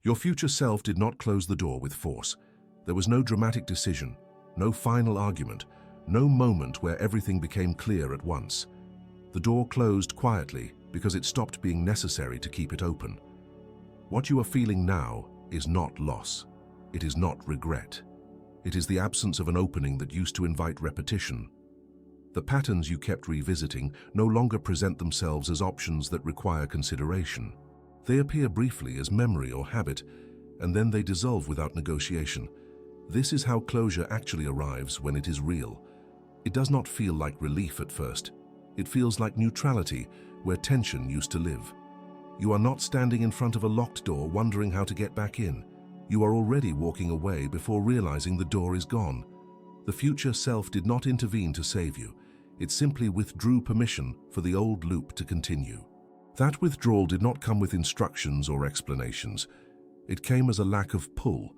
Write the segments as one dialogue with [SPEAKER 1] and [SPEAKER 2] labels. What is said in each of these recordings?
[SPEAKER 1] Your future self did not close the door with force. There was no dramatic decision, no final argument, no moment where everything became clear at once. The door closed quietly because it stopped being necessary to keep it open. What you are feeling now is not loss. It is not regret. It is the absence of an opening that used to invite repetition. The patterns you kept revisiting no longer present themselves as options that require consideration. They appear briefly as memory or habit, and then they dissolve without negotiation. This is how closure actually arrives when it is real. It does not feel like relief at first. It feels like neutrality, where tension used to live. You are not standing in front of a locked door wondering how to get back in. You are already walking away before realizing the door is gone. The future self did not intervene to save you. It simply withdrew permission for the old loop to continue. That withdrawal did not come with instructions or explanations. It came as a lack of pull,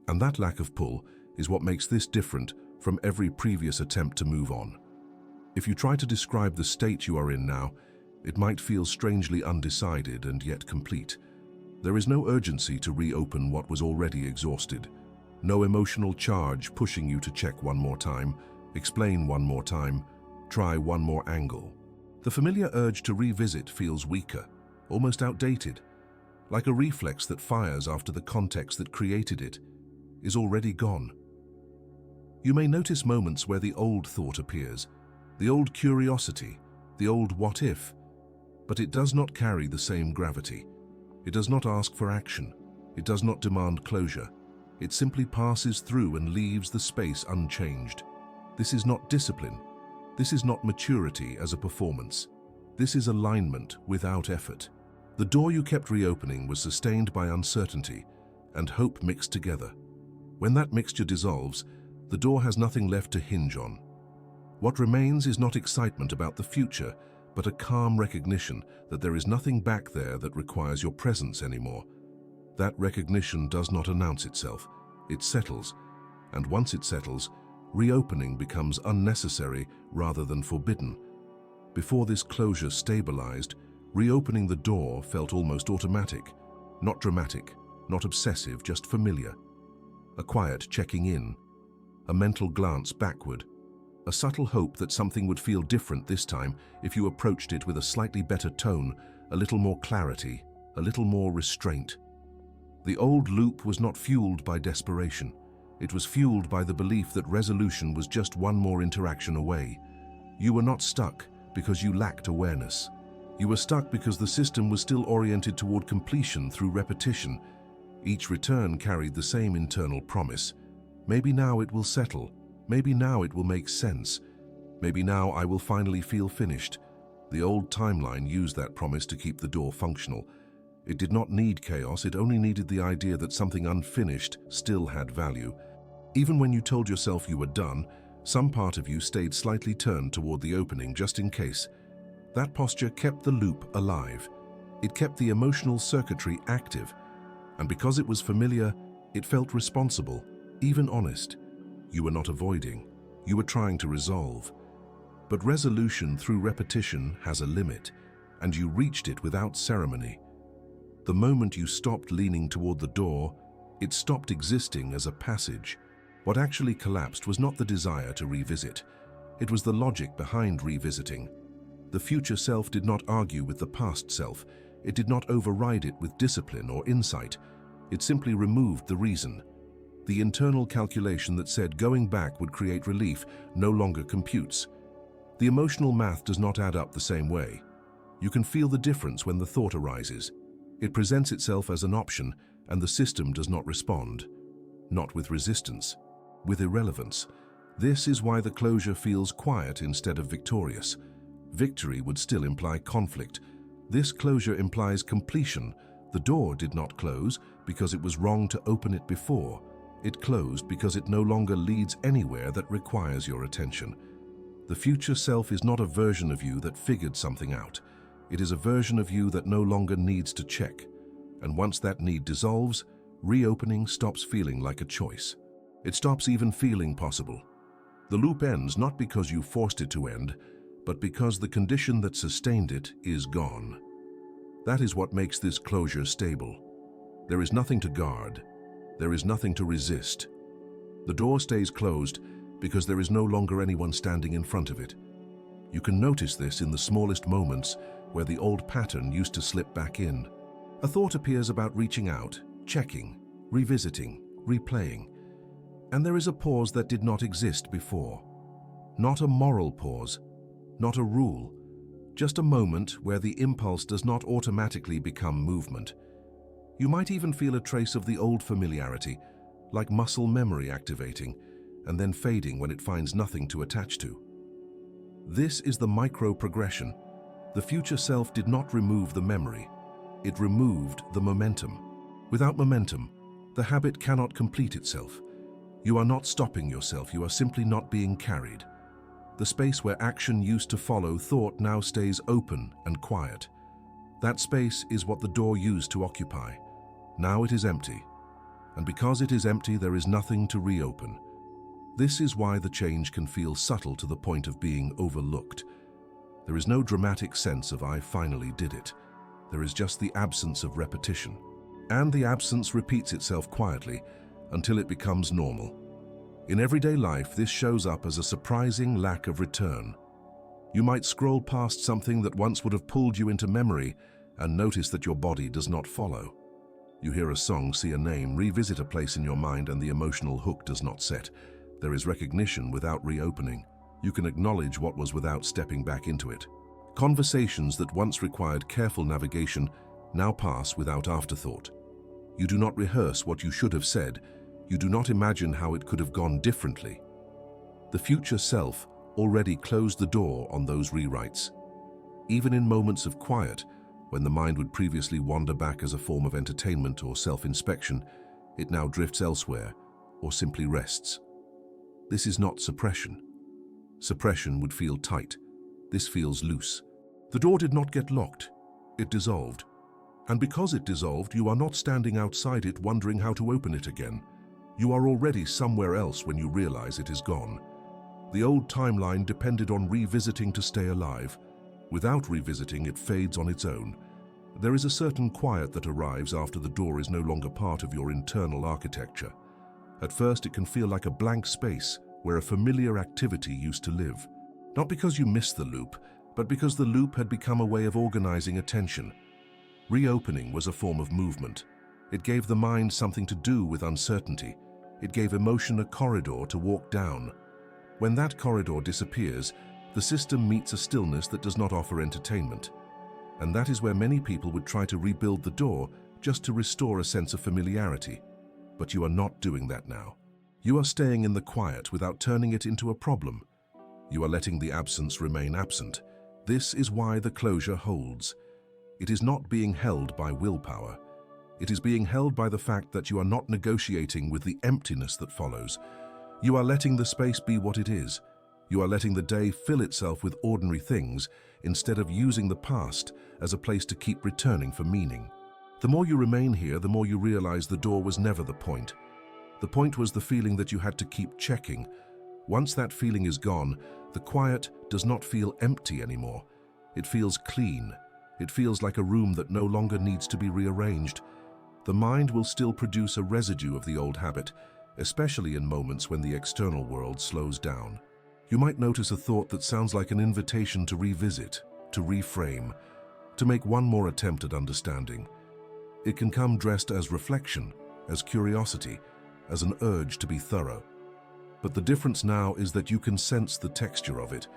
[SPEAKER 1] and that lack of pull is what makes this different from every previous attempt to move on. If you try to describe the state you are in now, it might feel strangely undecided and yet complete. There is no urgency to reopen what was already exhausted. No emotional charge pushing you to check one more time, explain one more time, try one more angle. The familiar urge to revisit feels weaker, almost outdated, like a reflex that fires after the context that created it is already gone. You may notice moments where the old thought appears, the old curiosity, the old what if, but it does not carry the same gravity. It does not ask for action. It does not demand closure. It simply passes through and leaves the space unchanged. This is not discipline. This is not maturity as a performance. This is alignment without effort. The door you kept reopening was sustained by uncertainty and hope mixed together. When that mixture dissolves, the door has nothing left to hinge on. What remains is not excitement about the future, but a calm recognition that there is nothing back there that requires your presence anymore. That recognition does not announce itself. It settles, and once it settles, reopening becomes unnecessary rather than forbidden. Before this closure stabilized, reopening the door felt almost automatic, not dramatic, not obsessive, just familiar. A quiet checking in, a mental glance backward, a subtle hope that something would feel different this time if you approached it with a slightly better tone, a little more clarity, a little more restraint. The old loop was not fueled by desperation. It was fueled by the belief that resolution was just one more interaction away. You were not stuck because you lacked awareness. You were stuck because the system was still oriented toward completion through repetition. Each return carried the same internal promise. Maybe now it will settle. Maybe now it will make sense. Maybe now I will finally feel finished. The old timeline used that promise to keep the door functional. It did not need chaos, it only needed the idea that something unfinished still had value. Even when you told yourself you were done, some part of you stayed slightly turned toward the opening just in case. That posture kept the loop alive. It kept the emotional circuitry active. And because it was familiar, it felt responsible, even honest. You were not avoiding. You were trying to resolve. But resolution through repetition has a limit, and you reached it without ceremony. The moment you stopped leaning toward the door, it stopped existing as a passage. What actually collapsed was not the desire to revisit. It was the logic behind revisiting. The future self did not argue with the past self. It did not override it with discipline or insight. It simply removed the reason. The internal calculation that said going back would create relief no longer computes. The emotional math does not add up the same way. You can feel the difference when the thought arises. It presents itself as an option, and the system does not respond. Not with resistance, with irrelevance. This is why the closure feels quiet instead of victorious. Victory would still imply conflict. This closure implies completion. The door did not close because it was wrong to open it before. It closed because it no longer leads anywhere that requires your attention. The future self is not a version of you that figured something out. It is a version of you that no longer needs to check. And once that need dissolves, reopening stops feeling like a choice. It stops even feeling possible. The loop ends not because you forced it to end, but because the condition that sustained it is gone. That is what makes this closure stable. There is nothing to guard. There is nothing to resist. The door stays closed because there is no longer anyone standing in front of it. You can notice this in the smallest moments where the old pattern used to slip back in. A thought appears about reaching out, checking, revisiting, replaying. And there is a pause that did not exist before. Not a moral pause, not a rule, just a moment where the impulse does not automatically become movement. You might even feel a trace of the old familiarity, like muscle memory activating, and then fading when it finds nothing to attach to. This is the micro-progression. The future self did not remove the memory. It removed the momentum. Without momentum, the habit cannot complete itself. You are not stopping yourself, you are simply not being carried. The space where action used to follow thought now stays open and quiet. That space is what the door used to occupy. Now it is empty. And because it is empty, there is nothing to reopen. This is why the change can feel subtle to the point of being overlooked. There is no dramatic sense of "I finally did it." There is just the absence of repetition. And the absence repeats itself quietly until it becomes normal. In everyday life, this shows up as a surprising lack of return. You might scroll past something that once would have pulled you into memory and notice that your body does not follow. You hear a song, see a name, revisit a place in your mind, and the emotional hook does not set. There is recognition without reopening. You can acknowledge what was without stepping back into it. Conversations that once required careful navigation now pass without afterthought. You do not rehearse what you should have said. You do not imagine how it could have gone differently. The future self already closed the door on those rewrites. Even in moments of quiet, when the mind would previously wander back as a form of entertainment or self-inspection, it now drifts elsewhere or simply rests. This is not suppression. Suppression would feel tight. This feels loose. The door did not get locked. It dissolved. And because it dissolved, you are not standing outside it wondering how to open it again. You are already somewhere else when you realize it is gone. The old timeline depended on revisiting to stay alive. Without revisiting, it fades on its own. There is a certain quiet that arrives after the door is no longer part of your internal architecture. At first, it can feel like a blank space where a familiar activity used to live. Not because you missed the loop, but because the loop had become a way of organizing attention. Reopening was a form of movement. It gave the mind something to do with uncertainty. It gave emotion a corridor to walk down. When that corridor disappears, the system meets a stillness that does not offer entertainment. And that is where many people would try to rebuild the door just to restore a sense of familiarity. But you are not doing that now. You are staying in the quiet without turning it into a problem. You are letting the absence remain absent. This is why the closure holds. It is not being held by willpower. It is being held by the fact that you are not negotiating with the emptiness that follows. You are letting the space be what it is. You are letting the day fill itself with ordinary things instead of using the past as a place to keep returning for meaning. The more you remain here, the more you realize the door was never the point. The point was the feeling that you had to keep checking. Once that feeling is gone, the quiet does not feel empty anymore. It feels clean. It feels like a room that no longer needs to be rearranged. The mind will still produce a residue of the old habit, especially in moments when the external world slows down. You might notice a thought that sounds like an invitation to revisit, to reframe, to make one more attempt at understanding. It can come dressed as reflection, as curiosity, as an urge to be thorough. But the difference now is that you can sense the texture of it.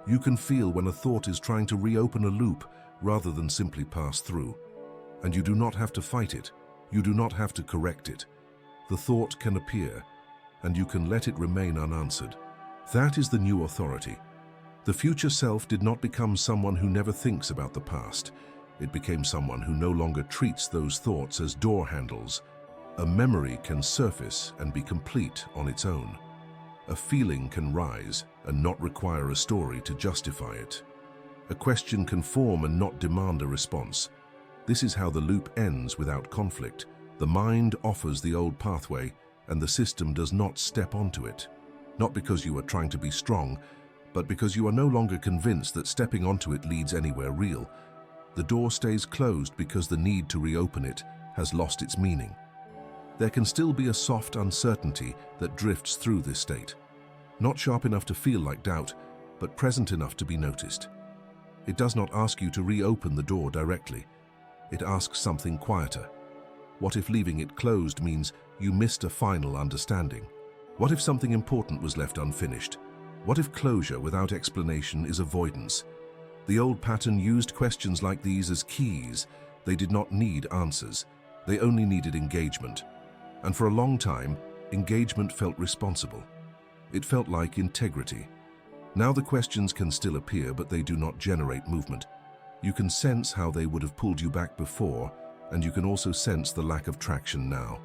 [SPEAKER 1] You can feel when a thought is trying to reopen a loop rather than simply pass through. And you do not have to fight it. You do not have to correct it. The thought can appear, and you can let it remain unanswered. That is the new authority. The future self did not become someone who never thinks about the past. It became someone who no longer treats those thoughts as door handles. A memory can surface and be complete on its own. A feeling can rise and not require a story to justify it. A question can form and not demand a response. This is how the loop ends without conflict. The mind offers the old pathway, and the system does not step onto it. Not because you are trying to be strong, but because you are no longer convinced that stepping onto it leads anywhere real. The door stays closed because the need to reopen it has lost its meaning. There can still be a soft uncertainty that drifts through this state, not sharp enough to feel like doubt, but present enough to be noticed. It does not ask you to reopen the door directly. It asks something quieter. What if leaving it closed means you missed a final understanding? What if something important was left unfinished? What if closure without explanation is avoidance? The old pattern used questions like these as keys. They did not need answers. They only needed engagement. And for a long time, engagement felt responsible. It felt like integrity. Now the questions can still appear, but they do not generate movement. You can sense how they would have pulled you back before, and you can also sense the lack of traction now.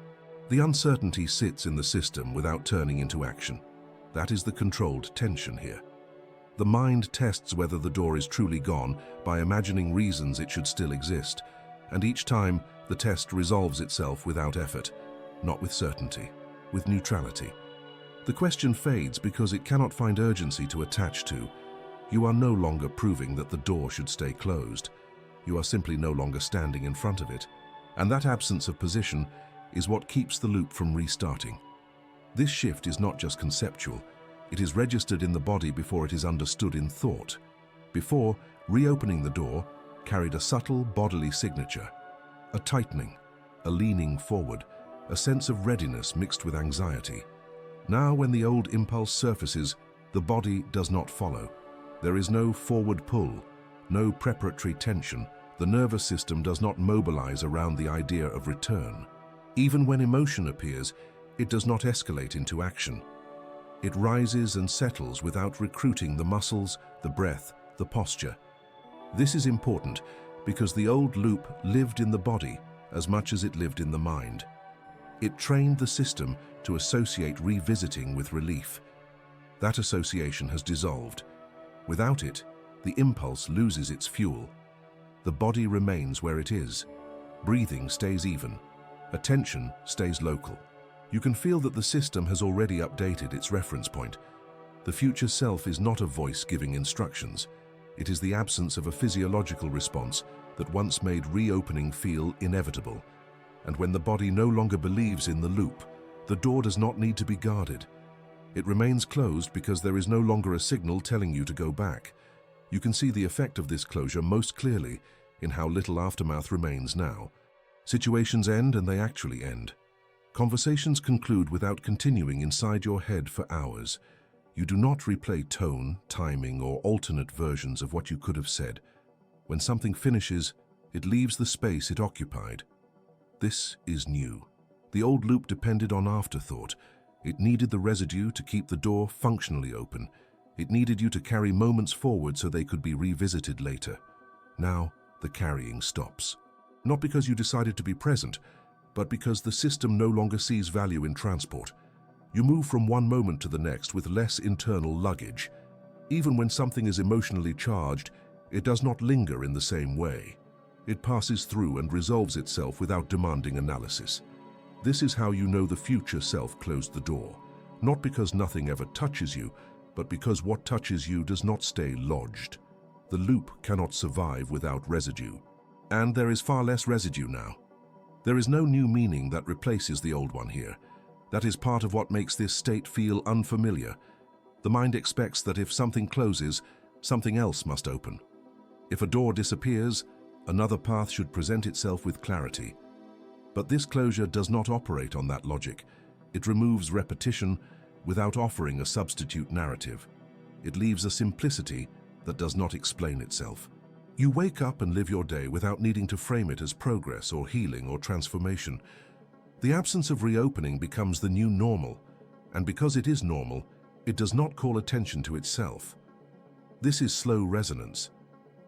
[SPEAKER 1] The uncertainty sits in the system without turning into action. That is the controlled tension here. The mind tests whether the door is truly gone by imagining reasons it should still exist, and each time the test resolves itself without effort, not with certainty, with neutrality. The question fades because it cannot find urgency to attach to. You are no longer proving that the door should stay closed. You are simply no longer standing in front of it. And that absence of position is what keeps the loop from restarting. This shift is not just conceptual. It is registered in the body before it is understood in thought. Before, reopening the door carried a subtle bodily signature, a tightening, a leaning forward, a sense of readiness mixed with anxiety. Now, when the old impulse surfaces, the body does not follow. There is no forward pull, no preparatory tension. The nervous system does not mobilize around the idea of return. Even when emotion appears, it does not escalate into action. It rises and settles without recruiting the muscles, the breath, the posture. This is important because the old loop lived in the body as much as it lived in the mind. It trained the system to associate revisiting with relief. That association has dissolved. Without it, the impulse loses its fuel. The body remains where it is. Breathing stays even. Attention stays local. You can feel that the system has already updated its reference point. The future self is not a voice giving instructions. It is the absence of a physiological response that once made reopening feel inevitable. And when the body no longer believes in the loop, the door does not need to be guarded. It remains closed because there is no longer a signal telling you to go back. You can see the effect of this closure most clearly in how little aftermath remains now. Situations end and they actually end. Conversations conclude without continuing inside your head for hours. You do not replay tone, timing, or alternate versions of what you could have said. When something finishes, it leaves the space it occupied. This is new. The old loop depended on afterthought. It needed the residue to keep the door functionally open. It needed you to carry moments forward so they could be revisited later. Now, the carrying stops. Not because you decided to be present, but because the system no longer sees value in transport. You move from one moment to the next with less internal luggage. Even when something is emotionally charged, it does not linger in the same way. It passes through and resolves itself without demanding analysis. This is how you know the future self closed the door. Not because nothing ever touches you, but because what touches you does not stay lodged. The loop cannot survive without residue. And there is far less residue now. There is no new meaning that replaces the old one here. That is part of what makes this state feel unfamiliar. The mind expects that if something closes, something else must open. If a door disappears, another path should present itself with clarity. But this closure does not operate on that logic. It removes repetition without offering a substitute narrative. It leaves a simplicity that does not explain itself. You wake up and live your day without needing to frame it as progress or healing or transformation. The absence of reopening becomes the new normal, and because it is normal, it does not call attention to itself. This is slow resonance.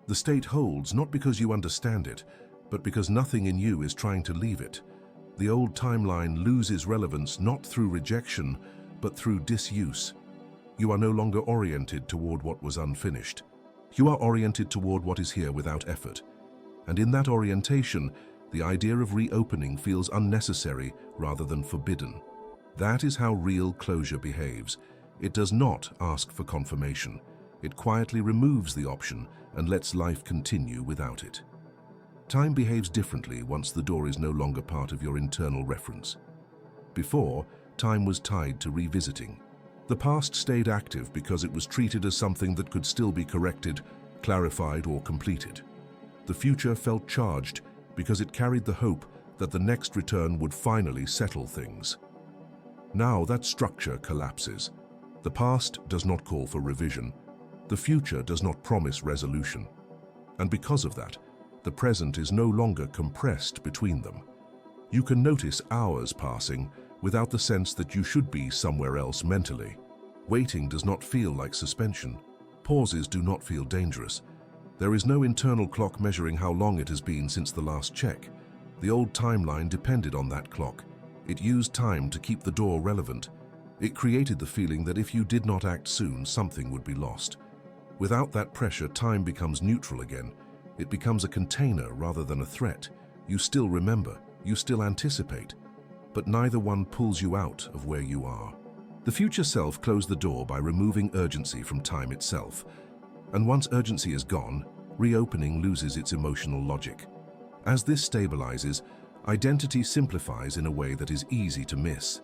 [SPEAKER 1] The state holds not because you understand it, but because nothing in you is trying to leave it. The old timeline loses relevance not through rejection, but through disuse. You are no longer oriented toward what was unfinished. You are oriented toward what is here without effort. And in that orientation, the idea of reopening feels unnecessary rather than forbidden. That is how real closure behaves. It does not ask for confirmation. It quietly removes the option and lets life continue without it. Time behaves differently once the door is no longer part of your internal reference. Before, time was tied to revisiting. The past stayed active because it was treated as something that could still be corrected, clarified, or completed. The future felt charged because it carried the hope that the next return would finally settle things. Now that structure collapses. The past does not call for revision. The future does not promise resolution. And because of that, the present is no longer compressed between them. You can notice hours passing without the sense that you should be somewhere else mentally. Waiting does not feel like suspension. Pauses do not feel dangerous. There is no internal clock measuring how long it has been since the last check. The old timeline depended on that clock. It used time to keep the door relevant. It created the feeling that if you did not act soon, something would be lost. Without that pressure, time becomes neutral again. It becomes a container rather than a threat. You still remember, you still anticipate, but neither one pulls you out of where you are. The future self closed the door by removing urgency from time itself. And once urgency is gone, reopening loses its emotional logic. As this stabilizes, identity simplifies in a way that is easy to miss.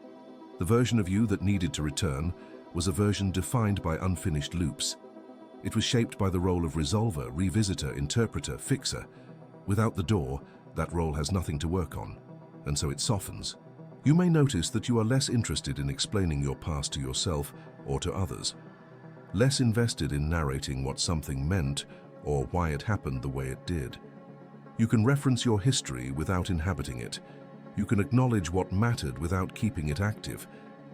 [SPEAKER 1] The version of you that needed to return was a version defined by unfinished loops. It was shaped by the role of resolver, revisitor, interpreter, fixer. Without the door, that role has nothing to work on, and so it softens. You may notice that you are less interested in explaining your past to yourself or to others, less invested in narrating what something meant or why it happened the way it did. You can reference your history without inhabiting it. You can acknowledge what mattered without keeping it active.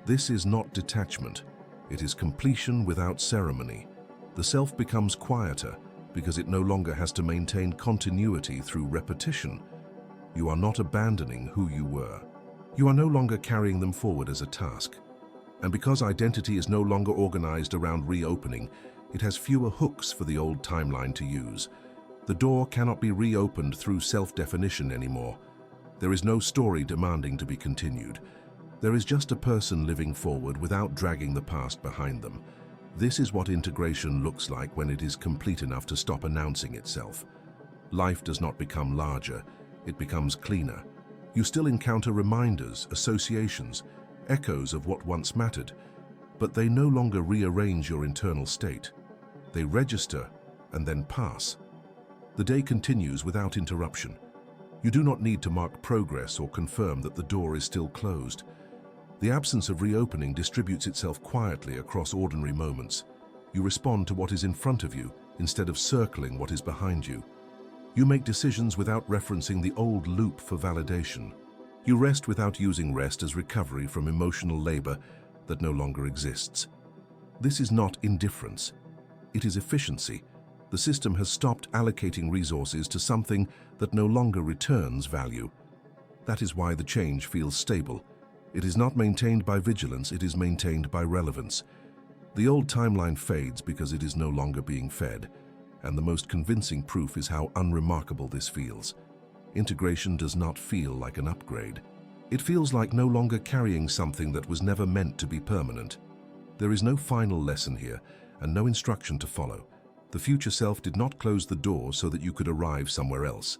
[SPEAKER 1] This is not detachment. It is completion without ceremony. The self becomes quieter because it no longer has to maintain continuity through repetition. You are not abandoning who you were. You are no longer carrying them forward as a task. And because identity is no longer organized around reopening, it has fewer hooks for the old timeline to use. The door cannot be reopened through self-definition anymore. There is no story demanding to be continued. There is just a person living forward without dragging the past behind them. This is what integration looks like when it is complete enough to stop announcing itself. Life does not become larger, it becomes cleaner. You still encounter reminders, associations, echoes of what once mattered, but they no longer rearrange your internal state. They register and then pass. The day continues without interruption. You do not need to mark progress or confirm that the door is still closed. The absence of reopening distributes itself quietly across ordinary moments. You respond to what is in front of you instead of circling what is behind you. You make decisions without referencing the old loop for validation. You rest without using rest as recovery from emotional labor that no longer exists. This is not indifference. It is efficiency. The system has stopped allocating resources to something that no longer returns value. That is why the change feels stable. It is not maintained by vigilance, it is maintained by relevance. The old timeline fades because it is no longer being fed, and the most convincing proof is how unremarkable this feels. Integration does not feel like an upgrade. It feels like no longer carrying something that was never meant to be permanent. There is no final lesson here, and no instruction to follow. The future self did not close the door so that you could arrive somewhere else.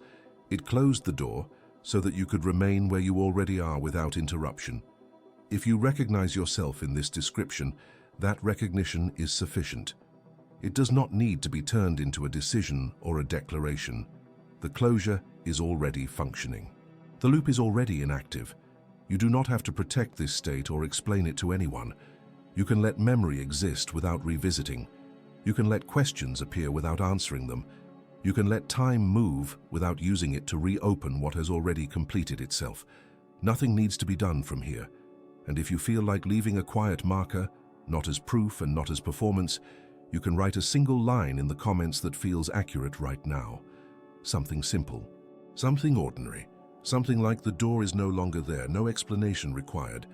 [SPEAKER 1] It closed the door so that you could remain where you already are without interruption. If you recognize yourself in this description, that recognition is sufficient. It does not need to be turned into a decision or a declaration. The closure is already functioning. The loop is already inactive. You do not have to protect this state or explain it to anyone. You can let memory exist without revisiting. You can let questions appear without answering them. You can let time move without using it to reopen what has already completed itself. Nothing needs to be done from here. And if you feel like leaving a quiet marker, not as proof and not as performance, you can write a single line in the comments that feels accurate right now. Something simple, something ordinary, something like the door is no longer there, no explanation required.